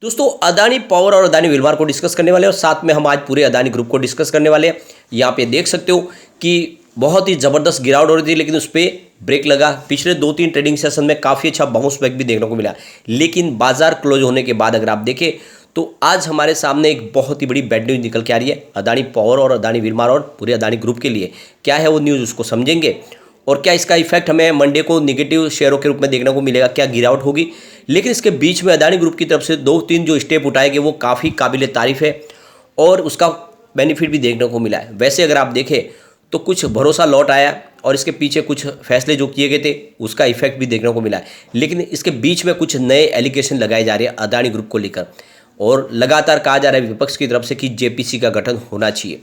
दोस्तों अदानी पावर और अदानी विलमार को डिस्कस करने वाले हैं और साथ में हम आज पूरे अदानी ग्रुप को डिस्कस करने वाले हैं। यहाँ पे देख सकते हो कि बहुत ही ज़बरदस्त गिरावट हो रही थी, लेकिन उस पर ब्रेक लगा। पिछले 2-3 ट्रेडिंग सेशन में काफ़ी अच्छा बाउंस बैक भी देखने को मिला, लेकिन बाजार क्लोज होने के बाद अगर आप देखें तो आज हमारे सामने एक बहुत ही बड़ी बैड न्यूज़ निकल के आ रही है अदानी पावर और अदानी विलमार और पूरे अदानी ग्रुप के लिए। क्या है वो न्यूज़, उसको समझेंगे और क्या इसका इफेक्ट हमें मंडे को नेगेटिव शेयरों के रूप में देखने को मिलेगा, क्या गिरावट होगी। लेकिन इसके बीच में अदानी ग्रुप की तरफ से 2-3 जो स्टेप उठाए गए वो काफ़ी काबिल तारीफ़ है और उसका बेनिफिट भी देखने को मिला है। वैसे अगर आप देखें तो कुछ भरोसा लौट आया और इसके पीछे कुछ फैसले जो किए गए थे उसका इफेक्ट भी देखने को मिला है। लेकिन इसके बीच में कुछ नए एलिगेशन लगाए जा रहे हैं अदानी ग्रुप को लेकर और लगातार कहा जा रहा है विपक्ष की तरफ से कि जेपीसी का गठन होना चाहिए।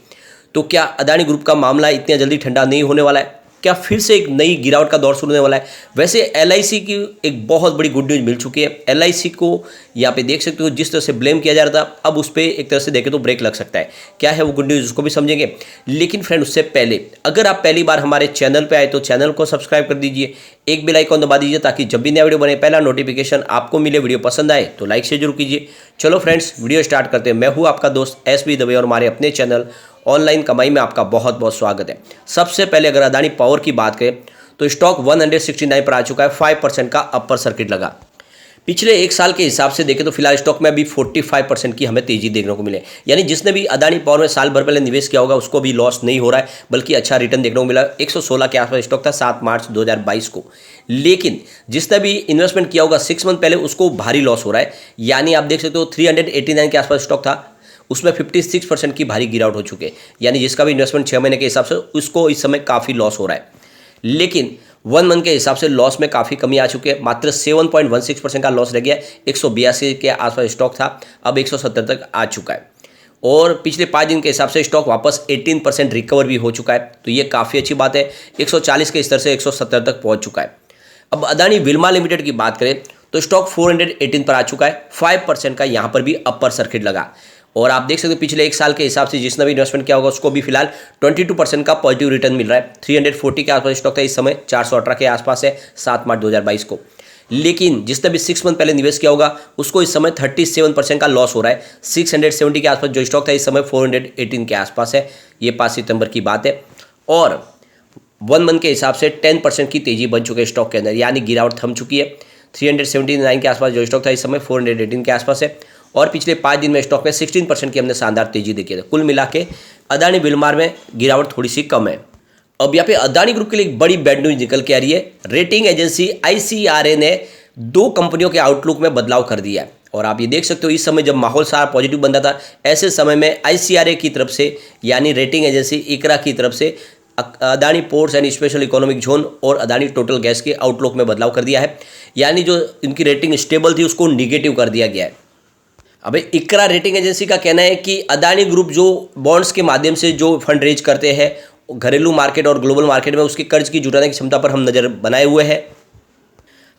तो क्या अदानी ग्रुप का मामला इतना जल्दी ठंडा नहीं होने वाला है? क्या फिर से एक नई गिरावट का दौर शुरू होने वाला है? वैसे एलआईसी की एक बहुत बड़ी गुड न्यूज़ मिल चुकी है। एलआईसी को यहाँ पे देख सकते हो जिस तरह से ब्लेम किया जा रहा था, अब उस पर एक तरह से देखें तो ब्रेक लग सकता है। क्या है वो गुड न्यूज़, उसको भी समझेंगे। लेकिन फ्रेंड उससे पहले अगर आप पहली बार हमारे चैनल पर आए तो चैनल को सब्सक्राइब कर दीजिए, एक बेल आइकन दबा दीजिए ताकि जब भी नया वीडियो बने पहला नोटिफिकेशन आपको मिले। वीडियो पसंद आए तो लाइक शेयर जरूर कीजिए। चलो फ्रेंड्स वीडियो स्टार्ट करते हैं। मैं हूँ आपका दोस्त एसबी दवे और हमारे अपने चैनल ऑनलाइन कमाई में आपका बहुत बहुत स्वागत है। सबसे पहले अगर अदानी पावर की बात करें तो स्टॉक 169 पर आ चुका है, 5% का अपर सर्किट लगा। पिछले एक साल के हिसाब से देखें तो फिलहाल स्टॉक में अभी 45% की हमें तेजी देखने को मिले। यानी जिसने भी अदानी पावर में साल भर पहले निवेश किया होगा उसको भी लॉस नहीं हो रहा है, बल्कि अच्छा रिटर्न देखने को मिला। 116 के आसपास स्टॉक था 7 मार्च 2022 को। लेकिन जिसने भी इन्वेस्टमेंट किया होगा 6 मंथ पहले उसको भारी लॉस हो रहा है। यानी आप देख सकते हो 389 के आसपास स्टॉक था, उसमें 56% की भारी गिरावट हो चुकी है। यानी जिसका भी इन्वेस्टमेंट 6 महीने के हिसाब से उसको इस समय काफ़ी लॉस हो रहा है। लेकिन 1 मंथ के हिसाब से लॉस में काफ़ी कमी आ चुकी है, मात्र 7.16% का लॉस रह गया। 182 के आसपास स्टॉक था, अब 170 तक आ चुका है और पिछले 5 दिन के हिसाब से स्टॉक वापस 18% रिकवर भी हो चुका है। तो ये काफ़ी अच्छी बात है। 140 के स्तर से 170 तक पहुँच चुका है। अब अदानी विल्मा लिमिटेड की बात करें तो स्टॉक 418 पर आ चुका है, 5% का यहाँ पर भी अपर सर्किट लगा। और आप देख सकते हो पिछले एक साल के हिसाब से जिसने भी इन्वेस्टमेंट किया होगा उसको भी फिलहाल 22% का पॉजिटिव रिटर्न मिल रहा है। 340 के आसपास स्टॉक था, इस समय 418 के आसपास है 7 मार्च 2022 को। लेकिन जिसने भी 6 मंथ पहले निवेश किया होगा उसको इस समय 37% का लॉस हो रहा है। 670 के आसपास जो स्टॉक था इस समय 418 के आसपास है। ये 5 सितंबर की बात है और 1 मंथ के हिसाब से 10% की तेजी बन चुकी है स्टॉक के अंदर, यानी गिरावट थम चुकी है। 379 के आसपास जो स्टॉक था इस समय 418 के आसपास है और पिछले 5 दिन में स्टॉक में 16% की हमने शानदार तेजी देखी है। कुल मिला के अदानी विलमार में गिरावट थोड़ी सी कम है। अब यहाँ पे अदानी ग्रुप के लिए एक बड़ी बैड न्यूज निकल के आ रही है। रेटिंग एजेंसी आईसीआरए ने 2 कंपनियों के आउटलुक में बदलाव कर दिया है और आप ये देख सकते हो इस समय जब माहौल सारा पॉजिटिव बनता था ऐसे समय में आईसीआरए की तरफ से यानी रेटिंग एजेंसी इकरा की तरफ से Adani ports and special economic zone और अदानी टोटल गैस के आउटलुक में बदलाव कर दिया है। यानी जो इनकी रेटिंग स्टेबल थी उसको निगेटिव कर दिया गया है। अबे इकरा रेटिंग एजेंसी का कहना है कि अदानी ग्रुप जो बॉन्ड्स के माध्यम से जो फंड रेज करते हैं घरेलू मार्केट और ग्लोबल मार्केट में उसके कर्ज की जुटाने की क्षमता पर हम नज़र बनाए हुए हैं।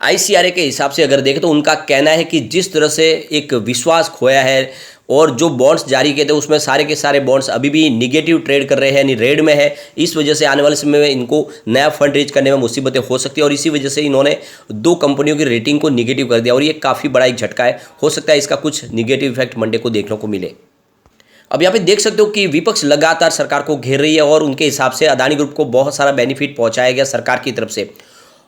आईसीआरए के हिसाब से अगर देखें तो उनका कहना है कि जिस तरह से एक विश्वास खोया है और जो बॉन्ड्स जारी किए थे उसमें सारे के सारे बॉन्ड्स अभी भी निगेटिव ट्रेड कर रहे हैं, यानी रेड में है। इस वजह से आने वाले समय में इनको नया फंड रेज करने में मुसीबतें हो सकती है और इसी वजह से इन्होंने 2 कंपनियों की रेटिंग को निगेटिव कर दिया और ये काफ़ी बड़ा एक झटका है। हो सकता है इसका कुछ निगेटिव इफेक्ट मंडे को देखने को मिले। अब यहाँ पे देख सकते हो कि विपक्ष लगातार सरकार को घेर रही है और उनके हिसाब से अदानी ग्रुप को बहुत सारा बेनिफिट पहुँचाया गया सरकार की तरफ से।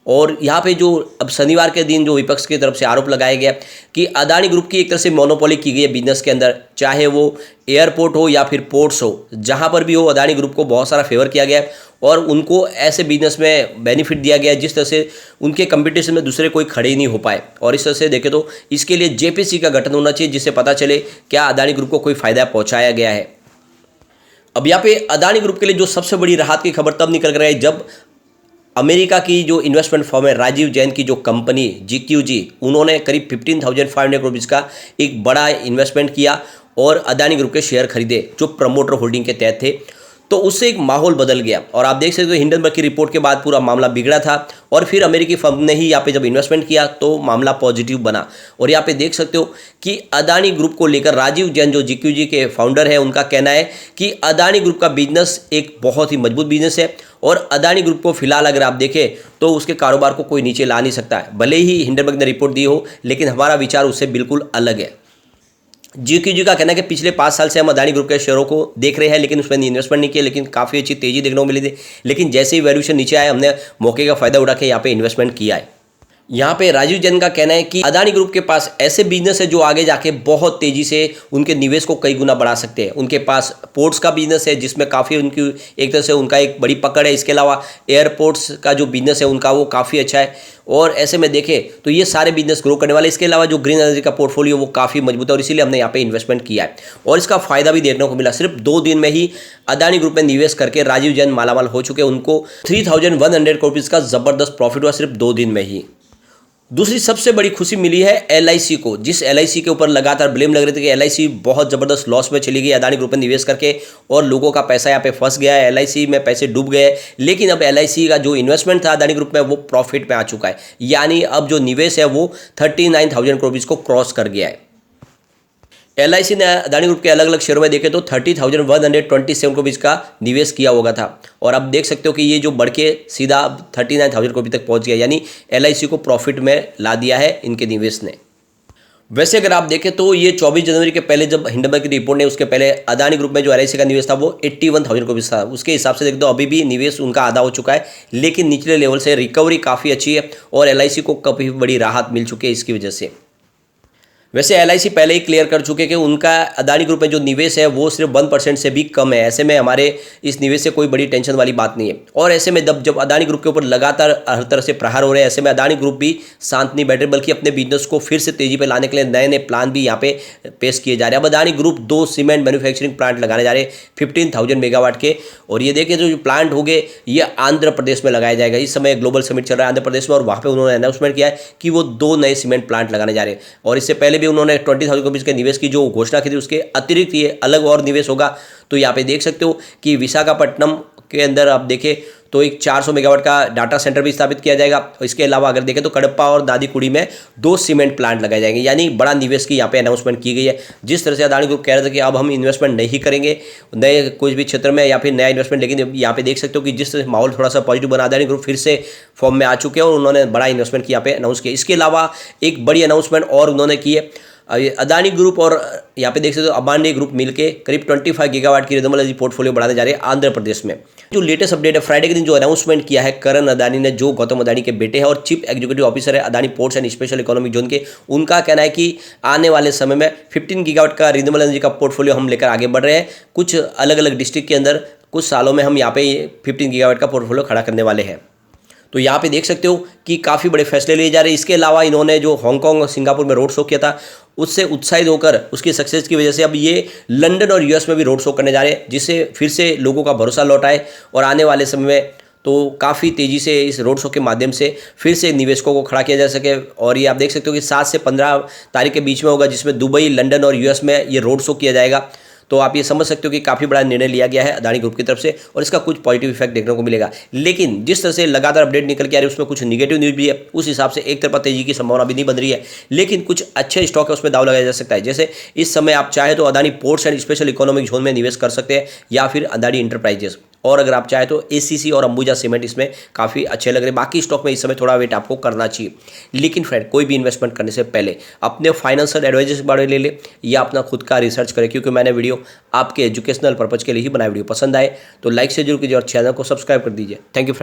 और यहाँ पे जो अब शनिवार के दिन जो विपक्ष की तरफ से आरोप लगाया गया कि अदानी ग्रुप की एक तरह से मोनोपोली की गई है बिजनेस के अंदर, चाहे वो एयरपोर्ट हो या फिर पोर्ट्स हो, जहाँ पर भी हो अदानी ग्रुप को बहुत सारा फेवर किया गया है और उनको ऐसे बिजनेस में बेनिफिट दिया गया है जिस तरह से उनके कंपटीशन में दूसरे कोई खड़े ही नहीं हो पाए। और इस तरह से देखें तो इसके लिए जेपीसी का गठन होना चाहिए जिससे पता चले क्या अदानी ग्रुप को कोई फायदा पहुँचाया गया है। अब यहाँ पे अदानी ग्रुप के लिए जो सबसे बड़ी राहत की खबर तब निकल कर आई जब अमेरिका की जो इन्वेस्टमेंट फर्म है राजीव जैन की जो कंपनी जीक्यूजी, उन्होंने करीब 15,500 करोड़ का एक बड़ा इन्वेस्टमेंट किया और अदानी ग्रुप के शेयर खरीदे जो प्रमोटर होल्डिंग के तहत थे। तो उससे एक माहौल बदल गया और आप देख सकते हो हिंडनबर्ग की रिपोर्ट के बाद पूरा मामला बिगड़ा था और फिर अमेरिकी फर्म ने ही यहाँ पे जब इन्वेस्टमेंट किया तो मामला पॉजिटिव बना। और यहाँ पे देख सकते हो कि अदानी ग्रुप को लेकर राजीव जैन जो जीक्यूजी के फाउंडर है उनका कहना है कि अदानी ग्रुप का बिजनेस एक बहुत ही मजबूत बिजनेस है और अदानी ग्रुप को फिलहाल अगर आप देखें तो उसके कारोबार को कोई नीचे ला नहीं सकता है। भले ही हिंडनबर्ग ने रिपोर्ट दी हो लेकिन हमारा विचार उससे बिल्कुल अलग है। GQG का कहना है कि पिछले 5 साल से हम अदानी ग्रुप के शेयरों को देख रहे हैं, लेकिन उसमें इन्वेस्टमेंट नहीं किया, लेकिन काफ़ी अच्छी तेजी देखने को मिली थी। लेकिन जैसे ही वैल्यूएशन नीचे आया, हमने मौके का फायदा उठा के यहाँ पे इन्वेस्टमेंट किया है। यहाँ पे राजीव जैन का कहना है कि अदानी ग्रुप के पास ऐसे बिजनेस है जो आगे जाके बहुत तेजी से उनके निवेश को कई गुना बढ़ा सकते हैं। उनके पास पोर्ट्स का बिजनेस है जिसमें काफ़ी उनकी एक तरह से उनका एक बड़ी पकड़ है। इसके अलावा एयरपोर्ट्स का जो बिजनेस है उनका वो काफ़ी अच्छा है, और ऐसे में देखें तो ये सारे बिजनेस ग्रो करने वाले। इसके अलावा जो ग्रीन एनर्जी का पोर्टफोलियो वो काफ़ी मजबूत है, और इसीलिए हमने यहाँ पे इन्वेस्टमेंट किया है, और इसका फायदा भी देखने को मिला। सिर्फ 2 दिन में ही अदानी ग्रुप में निवेश करके राजीव जैन मालामाल हो चुके। उनको 3100 करोड़ रुपीज़ का जबरदस्त प्रॉफिट हुआ सिर्फ 2 दिन में ही। दूसरी सबसे बड़ी खुशी मिली है LIC को, जिस LIC के ऊपर लगातार ब्लेम लग रहे थे कि LIC बहुत ज़बरदस्त लॉस में चली गई अदानी ग्रुप में निवेश करके, और लोगों का पैसा यहाँ पे फंस गया है, LIC में पैसे डूब गए। लेकिन अब LIC का जो इन्वेस्टमेंट था अदानी ग्रुप में वो प्रॉफिट में आ चुका है, यानी अब जो निवेश है वो 39,000 करोड़ रुपीज़ को क्रॉस कर गया है। LIC ने अदानी ग्रुप के अलग अलग शेयरों में देखे तो 30,127 करोड़ रुपीज़ का निवेश किया होगा था, और अब देख सकते हो कि ये जो बढ़ के सीधा 39,000 करोड़ तक पहुंच गया, यानी LIC को प्रॉफिट में ला दिया है इनके निवेश ने। वैसे अगर आप देखें तो ये 24 जनवरी के पहले जब हिंडनबर्ग की रिपोर्ट ने उसके पहले अदानी ग्रुप में जो LIC का निवेश था वो 81,000 करोड़ था। उसके हिसाब से देखें तो अभी भी निवेश उनका आधा हो चुका है, लेकिन निचले लेवल से रिकवरी काफ़ी अच्छी है, और LIC को काफ़ी बड़ी राहत मिल चुकी है इसकी वजह से। वैसे LIC पहले ही क्लियर कर चुके कि उनका अदानी ग्रुप में जो निवेश है वो सिर्फ 1% से भी कम है। ऐसे में हमारे इस निवेश से कोई बड़ी टेंशन वाली बात नहीं है, और ऐसे में जब अदानी ग्रुप के ऊपर लगातार हर तरह से प्रहार हो रहे हैं, ऐसे में अदानी ग्रुप भी शांत नहीं बैठे, बल्कि अपने बिजनेस को फिर से तेजी पे लाने के लिए नए नए प्लान भी यहाँ पे पेश किए जा रहे हैं। अब Adani group 2 cement manufacturing plant लगाने जा रहे हैं 15,000 मेगावाट के, और ये देखिए जो प्लांट हो गए ये आंध्र प्रदेश में लगाया जाएगा। इस समय ग्लोबल समिट चल रहा है आंध्र प्रदेश में, और वहाँ पर उन्होंने अनाउंसमेंट किया है कि वो 2 नए सीमेंट प्लांट लगाने जा रहे हैं, और इससे पहले भी उन्होंने 20,000 करोड़ के निवेश की जो घोषणा की थी उसके अतिरिक्त ये अलग और निवेश होगा। तो यहाँ पे देख सकते हो कि विशाखापट्टनम के अंदर आप देखें तो एक 400 मेगावाट का डाटा सेंटर भी स्थापित किया जाएगा। इसके अलावा अगर देखें तो कडप्पा और दादीकुड़ी में 2 सीमेंट प्लांट लगाए जाएंगे, यानी बड़ा निवेश की यहाँ पे अनाउंसमेंट की गई है। जिस तरह से अदानी ग्रुप कह रहे थे कि अब हम इन्वेस्टमेंट नहीं करेंगे नए कोई भी क्षेत्र में या फिर नया इन्वेस्टमेंट, लेकिन यहाँ पे देख सकते हो कि जिस तरह माहौल थोड़ा सा पॉजिटिव बना, अदानी ग्रुप फिर से फॉर्म में आ चुके हैं और उन्होंने बड़ा इन्वेस्टमेंट की यहाँ पे अनाउंस किया। इसके अलावा एक बड़ी अनाउंसमेंट और उन्होंने की है, अदानी ग्रुप और यहाँ पे देख सकते हो अबानी ग्रुप मिलके करीब 25 गीगावाट की रिन्यूएबल एनर्जी पोर्टफोलियो बढ़ाने जा रहे हैं आंध्र प्रदेश में। जो लेटेस्ट अपडेट है, फ्राइडे के दिन जो अनाउंसमेंट किया है करण अदानी ने, जो गौतम अदानी के बेटे हैं और चीफ एग्जीक्यूटिव ऑफिसर है Adani ports and special economic zone के, उनका कहना है कि आने वाले समय में 15 गीगावाट का रिन्यूएबल एनर्जी का पोर्टफोलियो हम लेकर आगे बढ़ रहे हैं। कुछ अलग अलग डिस्ट्रिक्ट के अंदर कुछ सालों में हम यहाँ पे 15 गीगावाट का पोर्टफोलियो खड़ा करने वाले हैं। तो यहाँ पे देख सकते हो कि काफ़ी बड़े फैसले लिए जा रहे हैं। इसके अलावा इन्होंने जो हांगकांग और सिंगापुर में रोड शो किया था उससे उत्साहित होकर उसकी सक्सेस की वजह से अब ये लंदन और US में भी रोड शो करने जा रहे हैं, जिससे फिर से लोगों का भरोसा लौट आए, और आने वाले समय में तो काफ़ी तेज़ी से इस रोड शो के माध्यम से फिर से निवेशकों को खड़ा किया जा सके। और ये आप देख सकते हो कि 7 से 15 तारीख के बीच में होगा, जिसमें दुबई, लंदन और US में ये रोड शो किया जाएगा। तो आप ये समझ सकते हो कि काफ़ी बड़ा निर्णय लिया गया है अदानी ग्रुप की तरफ से, और इसका कुछ पॉजिटिव इफेक्ट देखने को मिलेगा। लेकिन जिस तरह से लगातार अपडेट निकल के आ रही है उसमें कुछ निगेटिव न्यूज़ भी है, उस हिसाब से एक तरफा तेजी की संभावना भी नहीं बन रही है। लेकिन कुछ अच्छे स्टॉक है उसमें दाव लगाया जा सकता है। जैसे इस समय आप चाहे तो Adani ports and special economic zone में निवेश कर सकते हैं, या फिर अदानी इंटरप्राइजेस, और अगर आप चाहे तो ACC और अंबुजा सीमेंट इसमें काफ़ी अच्छे लग रहे हैं। बाकी स्टॉक में इस समय थोड़ा वेट आपको करना चाहिए। लेकिन फ्रेंड, कोई भी इन्वेस्टमेंट करने से पहले अपने फाइनेंशियल एडवाइजर के बारे में ले ले या अपना खुद का रिसर्च करें, क्योंकि मैंने वीडियो आपके एजुकेशनल पर्पज़ के लिए ही बनाया। वीडियो पसंद आए तो लाइक से जरूर कीजिए और चैनल को सब्सक्राइब कर दीजिए। Thank you friend.